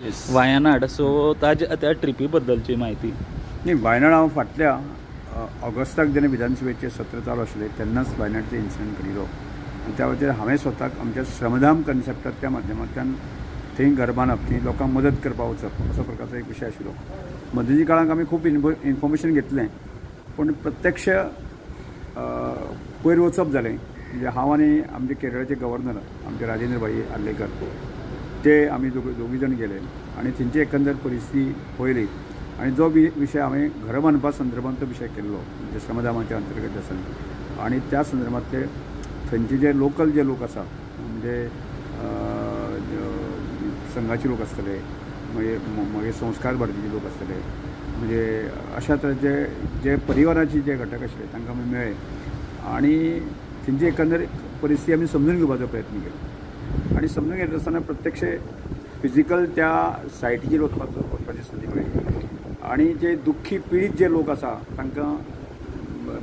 Wayanad. So त्या trippy बद्दलची माहिती. नाही, वायनाड हांव फाटल्या ऑगस्टाक जेन्ना विधानसभेचे सत्र चालू आसलें तेन्नाच वायनाडचो इन्सिडंट घडिल्लो आनी त्या खातीर हांवें स्वताक आमच्या श्रमधाम कन्सेप्टाच्या माध्यमांतल्यान थंय घर बांदप, थंय लोकांक मदत करपाक वचप असो प्रकारचो एक विशय आशिल्लो. मदींच्या काळांत आमी खूब इन्फॉर्मेशन घेतलें, पूण प्रत्यक्ष पयर वचप जालें. म्हणजे हांव आनी आमचे केरळाचे गव्हर्नर आमचे राजेंद्र भाई आर्लेकर ते आमी दोगूय जाण गेले आनी थंयची एकंदर परिस्थिती पळयली. आनी जो विशय हांवें घर बांदपा संदर्भांत तो विशय केल्लो म्हणजे श्रमधामाच्या अंतर्गत आसा आनी त्या संदर्भांतले थंयचे जे लोकल जे लोक आसा म्हणजे संघाचे लोक आसतले, मागीर संस्कार भारतीचे लोक आसतले, म्हणजे अशा तरेचे जे परिवाराचे जे घटक आशिल्ले तांकां आमी मेळ्ळे आनी थंयची एकंदर परिस्थिती आमी समजून घेवपाचो प्रयत्न केलो. आनी समजून घेता आसतना प्रत्यक्ष फिजिकल त्या सायटीचेर वचपाची संदी मेळ्ळी आनी जे दुख्खी पिडीत जे लोक आसा तांकां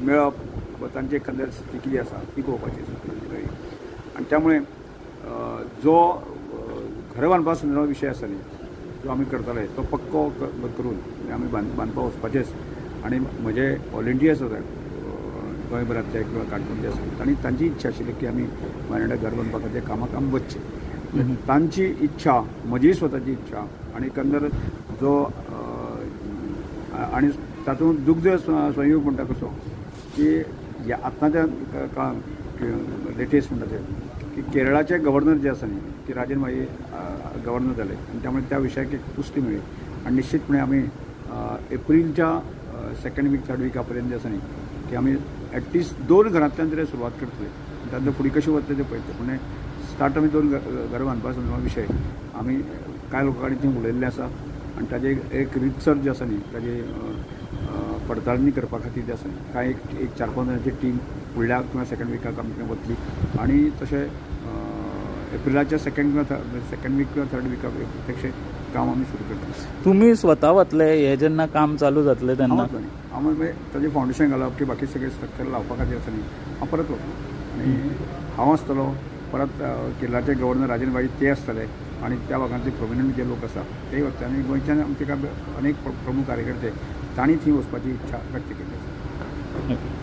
मेळप वा तांची एकंदर स्थिती कितें आसा ती पळोवपाची संदी मेळ्ळी. आनी त्या जो घर बांदपा संदर्भांत विशय आसा न्ही जो आमी करताले तो पक्को करून आमी बांदपाक वचपाचेच. आनी म्हजे व्हॉलंटियर्स आसा गोंयभरांतले किंवा काणकोणचे आसा तांची इच्छा आशिल्ली की आमी वायनाडाक घर बांदपा खातीर कामाक आमी वचचें. तांची इच्छा, म्हजी स्वताची इच्छा आनी एकंदर जो आनी तातूंत दुग्ध संयोग म्हणटा कसो की आतांच्या काळांत लेटेस्ट म्हणटा ते की केरळाचे गव्हर्नर जे आसा न्ही की राजेंद्र भाई गव्हर्नर जाले आनी त्यामुळे त्या विशयाक एक पुष्टी मेळ्ळी आनी निश्चितपणे आमी एप्रिलच्या सेकंड वीक थर्ड विका पर्यंत जे आसा न्ही की आमी एटलिस्ट 2 घरांतल्यान तरी सुरवात करतले. तातूंत फुडें कशी वतले ते पळयतले. पूण स्टार्ट आमी 2 घर बांदपा संदर्भांत विशय आमी कांय लोकां कडेन थंय उलयल्ले आसा आनी ताजे एक रितसर जे आसा न्ही ताजी पडताळणी करपा खातीर जे आसा न्ही कांय एक 4-5 जाणांची टीम फुडल्या किंवा सेकंड विकाक आमकां वतली आनी तशें एप्रिलाच्या सेकंड वीक किंवा थर्ड विकाक प्रत्यक्ष काम आमी सुरू करता. तुमी स्वता वतले हे जेन्ना काम चालू जातलें तेन्ना? हांव ताजें फावंडेशन घालप की बाकी सगळे स्ट्रक्चर लावपा खातीर आसा न्ही हांव परत वतलो आनी हांव आसतलो परत केरळाचे गव्हर्नर राजेंद्र भाई ते आसतले आनी त्या भागांतले प्रोमिनंट जे लोक आसा तेय वतले आनी गोंयच्यान आमचे अनेक प्रमुख कार्यकर्ते तांणी थंय वचपाची इच्छा व्यक्त केली आसा.